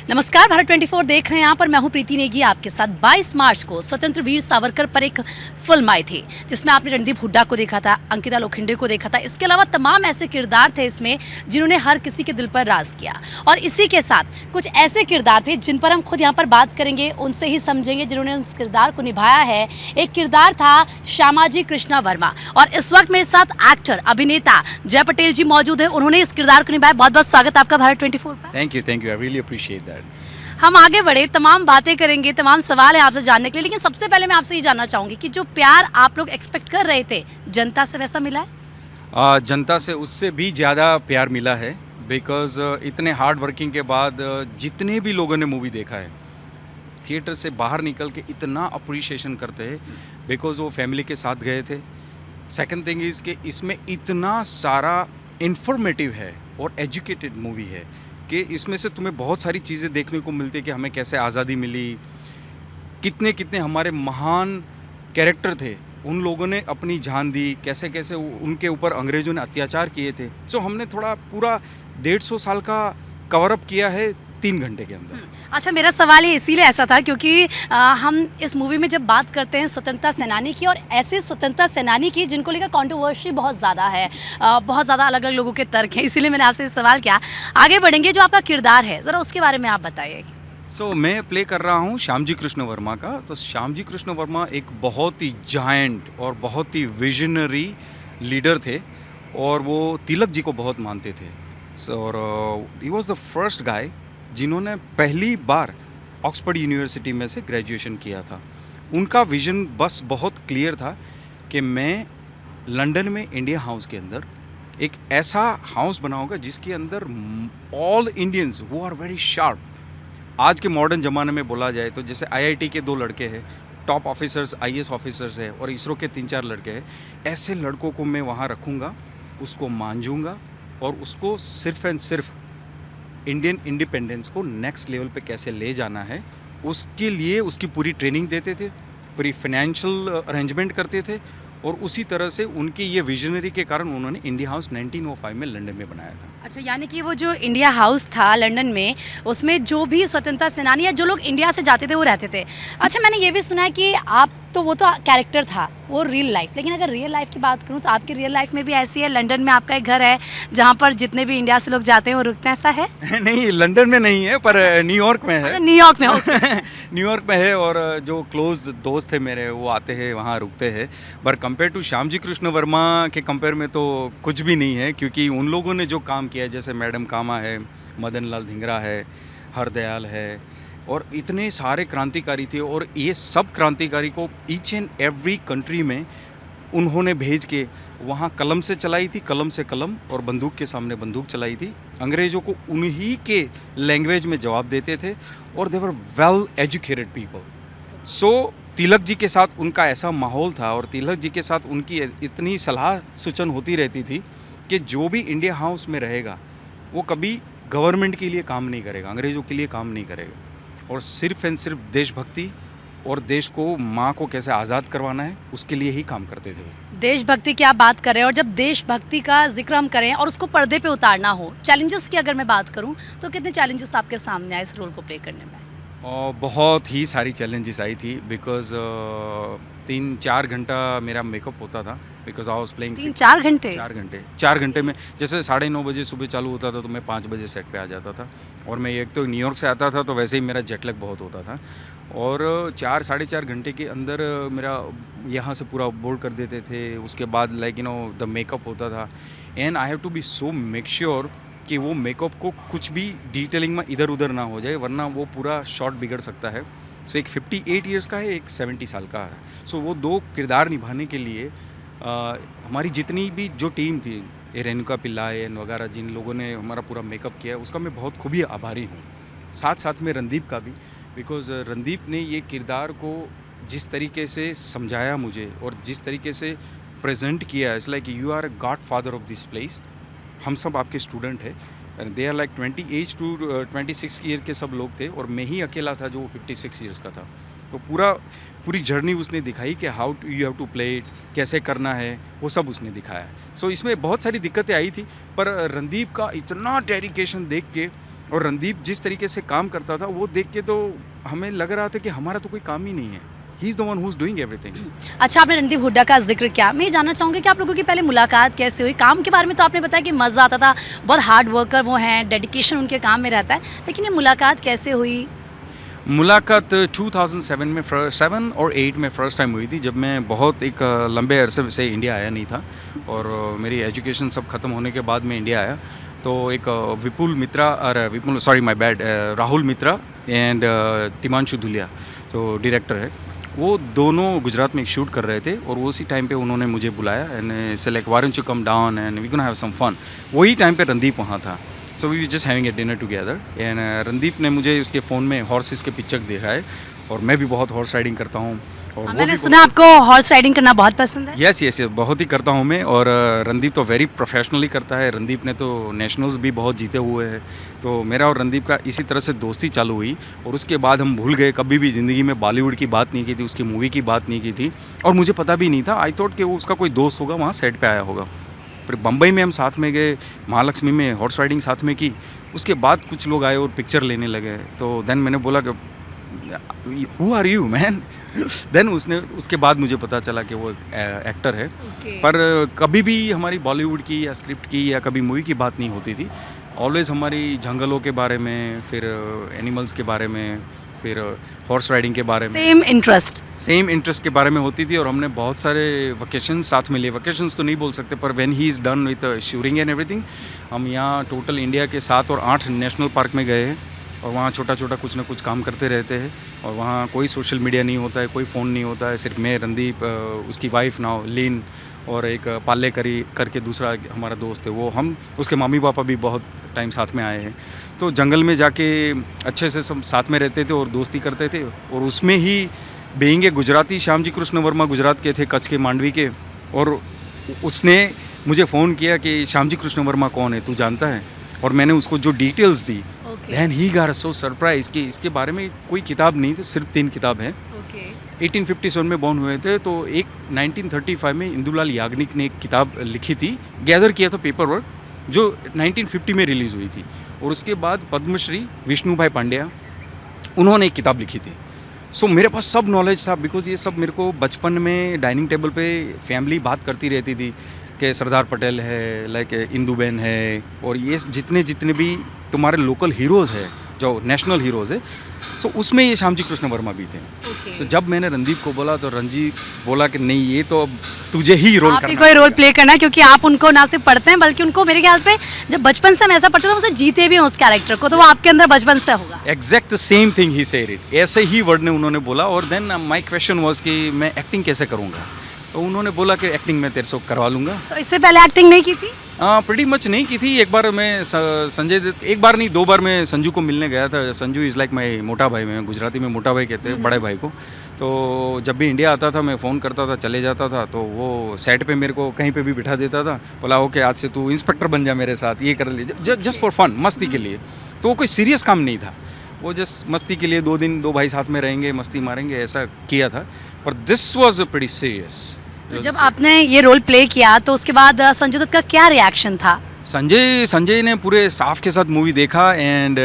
नमस्कार, भारत 24 देख रहे हैं। यहाँ पर मैं हूँ प्रीति नेगी आपके साथ। 22 मार्च को स्वतंत्र वीर सावरकर पर एक फिल्म आई थी जिसमें आपने रणदीप हुड्डा को देखा था, अंकिता लोखंडे को देखा था। इसके अलावा तमाम ऐसे किरदार थे इसमें जिन्होंने हर किसी के दिल पर राज किया। और इसी के साथ कुछ ऐसे किरदार थे जिन पर हम खुद यहाँ पर बात करेंगे, उनसे ही समझेंगे जिन्होंने उस किरदार को निभाया है। एक किरदार था श्यामाजी कृष्णा वर्मा और इस वक्त मेरे साथ एक्टर अभिनेता जय पटेल जी मौजूद हैं। उन्होंने इस किरदार को निभाया। बहुत बहुत स्वागत आपका भारत 24 पर। Thank you, I really appreciate that. हम आगे बढ़े, तमाम बातें करेंगे, तमाम सवाल है आपसे जानने के लिए, लेकिन सबसे पहले मैं आपसे ये जानना चाहूँगी कि जो प्यार आप लोग एक्सपेक्ट कर रहे थे जनता से वैसा मिला है? जनता से उससे भी ज़्यादा प्यार मिला है बिकॉज़ इतने हार्ड वर्किंग के बाद जितने भी लोगों ने मूवी देखा है थिएटर से बाहर निकल के इतना अप्रिशिएशन करते हैं बिकॉज़ वो फैमिली के साथ गए थे। सेकंड थिंग इज़ कि इसमें इतना सारा इंफॉर्मेटिव है और एजुकेटेड मूवी है कि इसमें से तुम्हें बहुत सारी चीज़ें देखने को मिलती है कि हमें कैसे आज़ादी मिली, कितने कितने हमारे महान कैरेक्टर थे, उन लोगों ने अपनी जान दी, कैसे कैसे उनके ऊपर अंग्रेज़ों ने अत्याचार किए थे। सो हमने थोड़ा पूरा 150 साल का कवर अप किया है 3 घंटे के अंदर। अच्छा, मेरा सवाल ये इसीलिए ऐसा था क्योंकि हम इस मूवी में जब बात करते हैं स्वतंत्रता सेनानी की, और ऐसे स्वतंत्रता सेनानी की जिनको लेकर कंट्रोवर्सी बहुत ज़्यादा है, बहुत ज़्यादा अलग अलग लोगों के तर्क हैं, इसीलिए मैंने आपसे सवाल किया। आगे बढ़ेंगे, जो आपका किरदार है ज़रा उसके बारे में आप बताइए। मैं प्ले कर रहा हूँ श्यामजी कृष्ण वर्मा का। तो श्यामजी कृष्ण वर्मा एक बहुत ही जायंट और बहुत ही विजनरी लीडर थे और वो तिलक जी को बहुत मानते थे। और he was the first guy जिन्होंने पहली बार ऑक्सफोर्ड यूनिवर्सिटी में से ग्रेजुएशन किया था। उनका विज़न बस बहुत क्लियर था कि मैं लंदन में इंडिया हाउस के अंदर एक ऐसा हाउस बनाऊंगा जिसके अंदर ऑल इंडियंस वो आर वेरी शार्प। आज के मॉडर्न ज़माने में बोला जाए तो जैसे आईआईटी के 2 लड़के हैं, टॉप ऑफिसर्स आईएएस ऑफिसर्स है, और इसरो के 3-4 लड़के हैं, ऐसे लड़कों को मैं वहाँ रखूँगा, उसको मांझूँगा और उसको सिर्फ एंड सिर्फ इंडियन इंडिपेंडेंस को नेक्स्ट लेवल पे कैसे ले जाना है उसके लिए उसकी पूरी ट्रेनिंग देते थे, पूरी फाइनेंशियल अरेंजमेंट करते थे। और उसी तरह से उनके ये विजनरी के कारण उन्होंने इंडिया हाउस 1905 में लंदन में बनाया था। अच्छा, यानी कि वो जो इंडिया हाउस था लंदन में, उसमें जो भी स्वतंत्रता सेनानी या जो लोग इंडिया से जाते थे वो रहते थे। अच्छा, मैंने ये भी सुना है कि आप तो वो तो कैरेक्टर था, वो रियल लाइफ, लेकिन अगर रियल लाइफ की बात करूँ तो आपकी रियल लाइफ में भी ऐसी है? लंदन में आपका एक घर है जहाँ पर जितने भी इंडिया से लोग जाते हैं वो रुकते हैं, ऐसा है? नहीं, लंदन में नहीं है, पर न्यूयॉर्क में है। अच्छा, न्यूयॉर्क में हो। न्यूयॉर्क में है, और जो क्लोज दोस्त थे मेरे वो आते हैं वहाँ रुकते हैं। पर कंपेयर टू श्यामजी कृष्ण वर्मा के कंपेयर में तो कुछ भी नहीं है, क्योंकि उन लोगों ने जो काम किया है, जैसे मैडम कामा है, मदन लाल धिंगरा है, हरदयाल है, और इतने सारे क्रांतिकारी थे, और ये सब क्रांतिकारी को ईच एंड एवरी कंट्री में उन्होंने भेज के वहाँ कलम से चलाई थी, कलम से कलम, और बंदूक के सामने बंदूक चलाई थी। अंग्रेज़ों को उन्हीं के लैंग्वेज में जवाब देते थे, और दे वर वेल एजुकेटेड पीपल। सो तिलक जी के साथ उनका ऐसा माहौल था, और तिलक जी के साथ उनकी इतनी सलाह सूचन होती रहती थी कि जो भी इंडिया हाउस में रहेगा वो कभी गवर्नमेंट के लिए काम नहीं करेगा, अंग्रेज़ों के लिए काम नहीं करेगा, और सिर्फ एंड सिर्फ देशभक्ति और देश को, माँ को कैसे आज़ाद करवाना है उसके लिए ही काम करते थे। देशभक्ति की आप बात कर रहे हैं, और जब देशभक्ति का जिक्र हम करें और उसको पर्दे पे उतारना हो, चैलेंजेस की अगर मैं बात करूं तो कितने चैलेंजेस आपके सामने आए इस रोल को प्ले करने में? बहुत ही सारी चैलेंजेस आई थी बिकॉज 3-4 घंटा मेरा मेकअप होता था, बिकॉज आई वॉज प्लेइंग 3-4 घंटे? 4 घंटे में, जैसे 9:30 बजे सुबह चालू होता था तो मैं 5 बजे सेट पे आ जाता था, और मैं एक तो न्यूयॉर्क से आता था तो वैसे ही मेरा जेट लैग बहुत होता था, और 4-4.5 घंटे के अंदर मेरा यहाँ से पूरा बोल्ड कर देते थे। उसके बाद द मेकअप होता था, and I have to be so make sure कि वो मेकअप को कुछ भी डिटेलिंग में इधर उधर ना हो जाए, वरना वो पूरा शॉट बिगड़ सकता है। सो एक 58 ईयर्स का है, एक 70 साल का है। सो वो 2 किरदार निभाने के लिए हमारी जितनी भी जो टीम थी, रेणुका पिल्लाई वगैरह, जिन लोगों ने हमारा पूरा मेकअप किया है, उसका मैं बहुत खूबी आभारी हूँ। साथ साथ में रणदीप का भी, बिकॉज़ रणदीप ने ये किरदार को जिस तरीके से समझाया मुझे और जिस तरीके से प्रेजेंट किया, it's like you are godfather of this place. हम सब आपके स्टूडेंट हैं, and they are like 20 to 26 year के सब लोग थे, और मैं ही अकेला था जो 56 ईयर्स का था। तो पूरी जर्नी उसने दिखाई कि how you have to play it, कैसे करना है, वो सब उसने दिखाया। सो इसमें बहुत सारी दिक्कतें आई थी, पर रणदीप का इतना डेडिकेशन देख के और रणदीप जिस तरीके से काम करता था वो देख के तो हमें लग रहा था कि हमारा तो कोई काम ही नहीं है, he is the one who is doing everything. अच्छा, आपने रणदीप हुड्डा का जिक्र किया, मैं ये जानना चाहूँगी कि आप लोगों की पहले मुलाकात कैसे हुई? काम के बारे में तो आपने बताया कि मज़ा आता था, बहुत हार्ड वर्कर वो हैं, डेडिकेशन उनके काम में रहता है, लेकिन ये मुलाकात कैसे हुई? मुलाकात 2007 में 7 और 8 में फ़र्स्ट टाइम हुई थी, जब मैं बहुत एक लंबे अरसे से इंडिया आया नहीं था और मेरी एजुकेशन सब ख़त्म होने के बाद मैं इंडिया आया। तो एक राहुल मित्रा एंड तिमांशु धुलिया जो डायरेक्टर है, वो दोनों गुजरात में एक शूट कर रहे थे और उसी टाइम पे उन्होंने मुझे बुलाया and say like why don't you come down and we gonna have some fun. वही टाइम पे रणदीप वहाँ था, so we just having a dinner together and Randeep ने मुझे उसके फ़ोन में हॉर्सेस के पिक्चर दिखाए और मैं भी बहुत हॉर्स राइडिंग करता हूँ और वो मैंने भी सुना आपको हॉर्स राइडिंग करना बहुत पसंद है। यस यस बहुत ही करता हूँ मैं। और रणदीप तो वेरी प्रोफेशनली करता है, रणदीप ने तो नेशनल्स भी बहुत जीते हुए हैं। तो मेरा और रणदीप का इसी तरह से दोस्ती चालू हुई और उसके बाद हम भूल गए, कभी भी ज़िंदगी में बॉलीवुड की बात नहीं की थी, उसकी मूवी की बात नहीं की थी और मुझे पता भी नहीं था। आई थॉट कि वो उसका कोई दोस्त होगा, वहाँ सेट पे आया होगा। फिर बम्बई में हम साथ में गए, महालक्ष्मी में हॉर्स राइडिंग साथ में की। उसके बाद कुछ लोग आए और पिक्चर लेने लगे, तो देन मैंने बोला कि who are you man. Then उसके बाद मुझे पता चला कि वो एक्टर है। पर कभी भी हमारी बॉलीवुड की या स्क्रिप्ट की या कभी मूवी की बात नहीं होती थी। ऑलवेज हमारी जंगलों के बारे में, फिर एनिमल्स के बारे में, फिर हॉर्स राइडिंग के बारे में, सेम इंटरेस्ट के बारे में होती थी। और हमने बहुत सारे वकेशन साथ में लिए, वकेशंस तो नहीं बोल सकते, पर when he is done with shooting and everything, हम यहाँ टोटल इंडिया के 7 और 8 नेशनल पार्क में गए हैं और वहाँ छोटा छोटा कुछ ना कुछ काम करते रहते हैं। और वहाँ कोई सोशल मीडिया नहीं होता है, कोई फ़ोन नहीं होता है, सिर्फ मैं, रणदीप, उसकी वाइफ नाउ लीन और एक पाले करके दूसरा हमारा दोस्त है वो, हम उसके मम्मी पापा भी बहुत टाइम साथ में आए हैं। तो जंगल में जाके अच्छे से सब साथ में रहते थे और दोस्ती करते थे। और उसमें ही बीइंग ए गुजराती, श्याम जी कृष्ण वर्मा गुजरात के थे, कच्छ के मांडवी के, और उसने मुझे फ़ोन किया कि श्याम जी कृष्ण वर्मा कौन है, तू जानता है? और मैंने उसको जो डिटेल्स दी, then he got so surprise कि इसके बारे में कोई किताब नहीं थी, सिर्फ 3 किताब है। 1857 में बॉर्न हुए थे, तो एक 1935 में इंदुलाल याग्निक ने एक किताब लिखी थी, गैदर किया था पेपर वर्क, जो 1950 में रिलीज़ हुई थी। और उसके बाद पद्मश्री विष्णु भाई पांड्या, उन्होंने एक किताब लिखी थी। सो मेरे पास सब नॉलेज था, बिकॉज ये सब मेरे को बचपन में डाइनिंग टेबल पे फैमिली बात करती रहती थी कि सरदार पटेल है, लाइक इंदुबेन है, और ये जितने भी तुम्हारे लोकल हीरोज़ है, जो नेशनल हीरोज़ है, सो उसमें ये श्याम जी कृष्ण वर्मा भी थे। सो जब मैंने रणदीप को बोला तो रणजीत बोला कि नहीं, ये तो अब तुझे ही रोल करना है, कोई रोल प्ले करना है, क्योंकि आप उनको ना सिर्फ पढ़ते हैं बल्कि उनको मेरे ख्याल से जब बचपन से हम ऐसा पढ़ते हैं तो उसे जीते भी हैं उस कैरेक्टर को, तो वो आपके अंदर बचपन से होगा। Exact same thing he said it, ऐसे ही वर्ड ने उन्होंने बोला। और देन माई क्वेश्चन वॉज कि मैं एक्टिंग कैसे करूँगा, तो उन्होंने बोला कि एक्टिंग मैं तेरे से करवा लूँगा। तो इससे पहले एक्टिंग नहीं की थी? प्रीटी मच नहीं की थी। एक बार मैं संजय दत्त, एक बार नहीं 2 बार मैं संजू को मिलने गया था। संजू इज़ लाइक माई मोटा भाई, मैं गुजराती में मोटा भाई कहते हैं बड़े भाई को। तो जब भी इंडिया आता था मैं फ़ोन करता था, चले जाता था, तो वो सेट पे मेरे को कहीं पे भी बिठा देता था, बोला ओके आज से तू इंस्पेक्टर बन जा मेरे साथ, ये कर ले, जस्ट फॉर फन, मस्ती के लिए। तो वो कोई सीरियस काम नहीं था, वो जस्ट मस्ती के लिए 2 दिन 2 भाई साथ में रहेंगे, मस्ती मारेंगे, ऐसा किया था। पर दिस वॉज प्रीटी सीरियस। तो जब आपने ये रोल प्ले किया तो उसके बाद संजय दत्त का क्या रिएक्शन था? संजय ने पूरे स्टाफ के साथ मूवी देखा and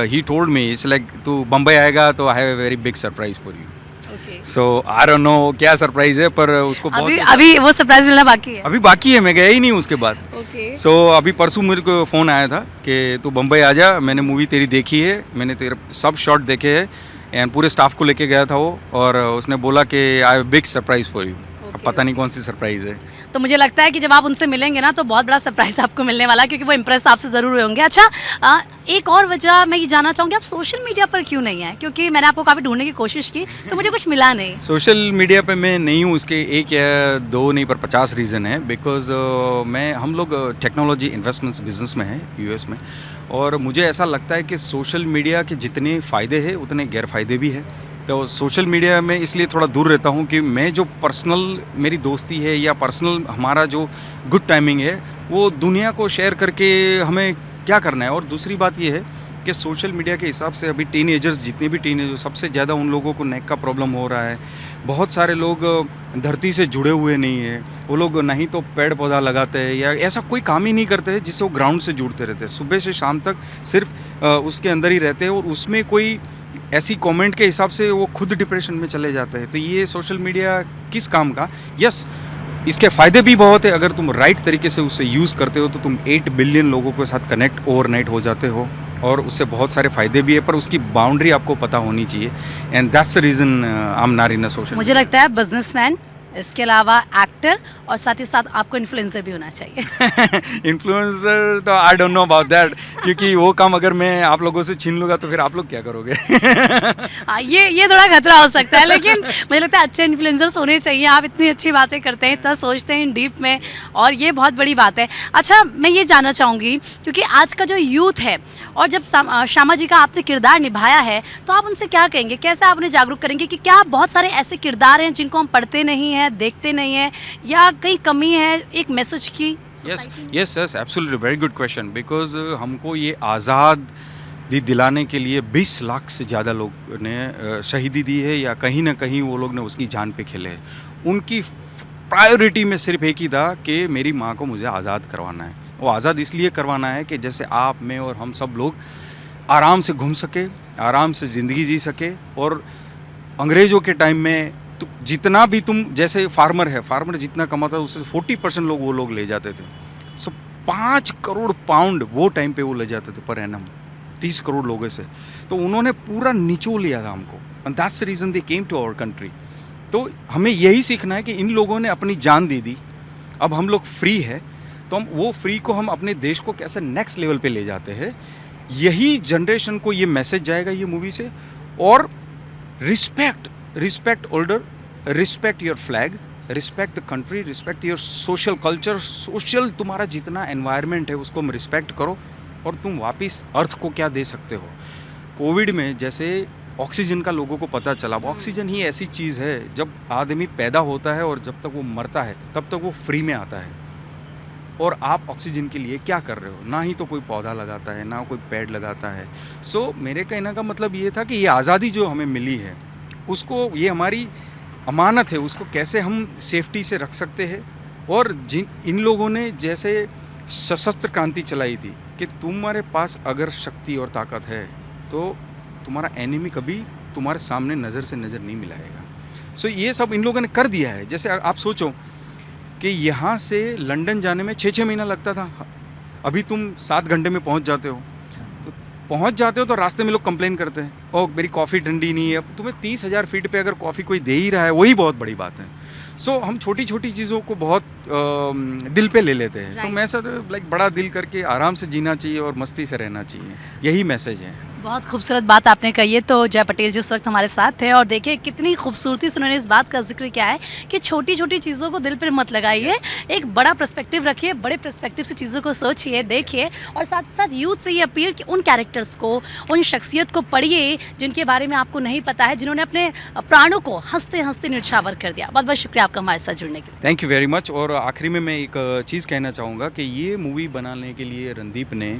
he told me it's like तू बम्बई आएगा तो I have a very big surprise for you. So I don't know क्या सरप्राइज है, पर उसको अभी वो सरप्राइज मिलना बाकी है। अभी बाकी है, मैं गया ही नहीं उसके बाद। सो अभी परसों मेरे को फ़ोन आया था कि तू बम्बई आ जा, मैंने मूवी तेरी देखी है, मैंने तेरे सब शॉट देखे हैं एंड पूरे स्टाफ को लेके गया था वो, और उसने बोला कि I have big surprise for you. अब पता नहीं कौन सी सरप्राइज है। तो मुझे लगता है कि जब आप उनसे मिलेंगे ना तो बहुत बड़ा सरप्राइज आपको मिलने वाला है, क्योंकि वो इम्प्रेस आपसे ज़रूर हुए होंगे। अच्छा, एक और वजह मैं ये जानना चाहूँगी, आप सोशल मीडिया पर क्यों नहीं हैं? क्योंकि मैंने आपको काफ़ी ढूंढने की कोशिश की तो मुझे कुछ मिला नहीं। सोशल मीडिया पे मैं नहीं हूँ, उसके 1 या 2 नहीं पर 50 रीज़न है। बिकॉज हम लोग टेक्नोलॉजी इन्वेस्टमेंट्स बिजनेस में हैं यूएस में, और मुझे ऐसा लगता है कि सोशल मीडिया के जितने फ़ायदे हैं उतने गैरफायदे भी हैं। तो सोशल मीडिया में इसलिए थोड़ा दूर रहता हूँ कि मैं जो पर्सनल मेरी दोस्ती है या पर्सनल हमारा जो गुड टाइमिंग है वो दुनिया को शेयर करके हमें क्या करना है। और दूसरी बात ये है कि सोशल मीडिया के हिसाब से अभी टीनेजर्स, जितने भी टीनेजर, सबसे ज़्यादा उन लोगों को नेक का प्रॉब्लम हो रहा है। बहुत सारे लोग धरती से जुड़े हुए नहीं हैं, वो लोग नहीं तो पेड़ पौधा लगाते हैं या ऐसा कोई काम ही नहीं करते हैं जिससे वो ग्राउंड से जुड़ते रहते हैं। सुबह से शाम तक सिर्फ उसके अंदर ही रहते हैं और उसमें कोई ऐसी कमेंट के हिसाब से वो खुद डिप्रेशन में चले जाते हैं। तो ये सोशल मीडिया किस काम का? यस, इसके फ़ायदे भी बहुत है। अगर तुम राइट तरीके से उसे यूज़ करते हो तो तुम 8 बिलियन लोगों के साथ कनेक्ट ओवरनाइट हो जाते हो और उससे बहुत सारे फ़ायदे भी है, पर उसकी बाउंड्री आपको पता होनी चाहिए। And that's the reason I am not in a social. मुझे लगता है बिजनेसमैन, इसके अलावा एक्टर और साथ ही साथ आपको इन्फ्लुएंसर भी होना चाहिए। इन्फ्लुएंसर तो I don't know about that, क्योंकि वो काम अगर मैं आप लोगों से छीन लूँगा तो फिर आप लोग क्या करोगे? हाँ, ये थोड़ा खतरा हो सकता है, लेकिन मुझे लगता है अच्छे इन्फ्लुएंसर्स होने चाहिए। आप इतनी अच्छी बातें करते हैं, इतना सोचते हैं इन डीप में, और ये बहुत बड़ी बात है। अच्छा, मैं ये जानना चाहूँगी, क्योंकि आज का जो यूथ है और जब श्यामा जी का आपने किरदार निभाया है, तो आप उनसे क्या कहेंगे? कैसे आप उन्हें जागरूक करेंगे कि क्या बहुत सारे ऐसे किरदार हैं जिनको हम पढ़ते नहीं हैं, देखते नहीं हैं, या कहीं कमी है एक मैसेज की? Yes yes yes, absolutely, very good question. Because हमको ये आज़ादी दिलाने के लिए 20 लाख से ज़्यादा लोग ने शहीदी दी है, या कहीं ना कहीं वो लोग ने उसकी जान पे खेले हैं। उनकी प्रायोरिटी में सिर्फ एक ही था कि मेरी माँ को मुझे आज़ाद करवाना है। वो आज़ाद इसलिए करवाना है कि जैसे आप, मैं और हम सब लोग आराम से घूम सके, आराम से ज़िंदगी जी सके। और अंग्रेज़ों के टाइम में तो जितना भी तुम, जैसे फार्मर है, फार्मर जितना कमाता है उससे 40% लोग वो लोग ले जाते थे। सो 5 करोड़ पाउंड वो टाइम पे वो ले जाते थे पर एनम, 30 करोड़ लोगों से। तो उन्होंने पूरा निचोड़ लिया था हमको, and that's the reason they came to our country. तो हमें यही सीखना है कि इन लोगों ने अपनी जान दे दी, अब हम लोग फ्री है, तो हम वो फ्री को हम अपने देश को कैसे नेक्स्ट लेवल पे ले जाते हैं। यही जनरेशन को ये मैसेज जाएगा ये मूवी से। और respect older, respect your flag, respect the country, respect your social culture, social तुम्हारा जितना एनवायरनमेंट है उसको हम रिस्पेक्ट करो, और तुम वापस अर्थ को क्या दे सकते हो। कोविड में जैसे ऑक्सीजन का लोगों को पता चला, ऑक्सीजन ही ऐसी चीज़ है, जब आदमी पैदा होता है और जब तक वो मरता है तब तक वो फ्री में आता है। और आप ऑक्सीजन के लिए क्या कर रहे हो? ना ही तो कोई पौधा लगाता है, ना कोई पेड़ लगाता है। सो मेरे कहने का मतलब ये था कि ये आज़ादी जो हमें मिली है उसको, ये हमारी अमानत है, उसको कैसे हम सेफ्टी से रख सकते हैं। और इन लोगों ने जैसे सशस्त्र क्रांति चलाई थी कि तुम्हारे पास अगर शक्ति और ताकत है तो तुम्हारा एनिमी कभी तुम्हारे सामने नज़र से नज़र नहीं मिलाएगा। सो ये सब इन लोगों ने कर दिया है। जैसे आप सोचो कि यहाँ से लंदन जाने में 6-6 महीना लगता था, अभी तुम 7 घंटे में पहुँच जाते हो। तो रास्ते में लोग कंप्लेन करते हैं, ओ मेरी कॉफ़ी ठंडी नहीं है। अब तुम्हें 30,000 फीट पे अगर कॉफ़ी कोई दे ही रहा है, वही बहुत बड़ी बात है। सो हम छोटी छोटी चीज़ों को बहुत दिल पे ले लेते हैं। तो मैं ऐसा लाइक बड़ा दिल करके आराम से जीना चाहिए और मस्ती से रहना चाहिए, यही मैसेज है। बहुत खूबसूरत बात आपने कही है। तो जय पटेल जिस वक्त हमारे साथ थे, और देखिए कितनी खूबसूरती से उन्होंने इस बात का जिक्र किया है कि छोटी छोटी चीज़ों को दिल पर मत लगाइए, एक बड़ा पर्सपेक्टिव रखिए, बड़े पर्सपेक्टिव से चीज़ों को सोचिए, देखिए, और साथ ही साथ यूथ से ये अपील कि उन कैरेक्टर्स को, उन शख्सियत को पढ़िए जिनके बारे में आपको नहीं पता है, जिन्होंने अपने प्राणों को हंसते हंसते न्यौछावर कर दिया। बहुत बहुत शुक्रिया आपका हमारे साथ जुड़ने के लिए। Thank you very much. और आखिरी में मैं एक चीज़ कहना चाहूँगा कि ये मूवी बनाने के लिए रणदीप ने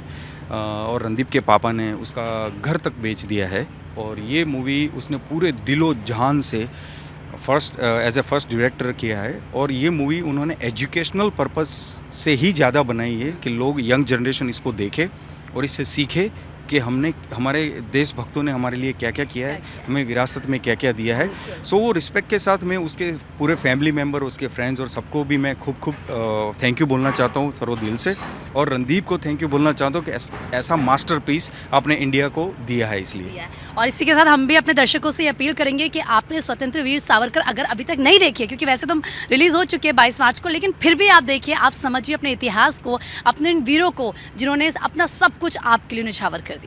और रणदीप के पापा ने उसका घर तक बेच दिया है। और ये मूवी उसने पूरे दिलो जान से एज ए फर्स्ट डायरेक्टर किया है। और ये मूवी उन्होंने एजुकेशनल पर्पस से ही ज़्यादा बनाई है कि लोग, यंग जनरेशन इसको देखे और इससे सीखे कि हमारे देशभक्तों ने हमारे लिए क्या क्या किया है, हमें विरासत में क्या क्या दिया है। सो वो रिस्पेक्ट के साथ मैं उसके पूरे फैमिली मेम्बर, उसके फ्रेंड्स और सबको भी मैं खूब थैंक यू बोलना चाहता हूँ थरो दिल से। और रणदीप को थैंक यू बोलना चाहता हूँ कि ऐसा मास्टरपीस आपने इंडिया को दिया है इसलिए। और इसी के साथ हम भी अपने दर्शकों से अपील करेंगे कि आपने स्वतंत्र वीर सावरकर अगर अभी तक नहीं देखी है, क्योंकि वैसे तो रिलीज़ हो चुकी है 22 मार्च को, लेकिन फिर भी आप देखिए, आप समझिए अपने इतिहास को, अपने वीरों को जिन्होंने अपना सब कुछ आपके लिए न्यौछावर कर दिया।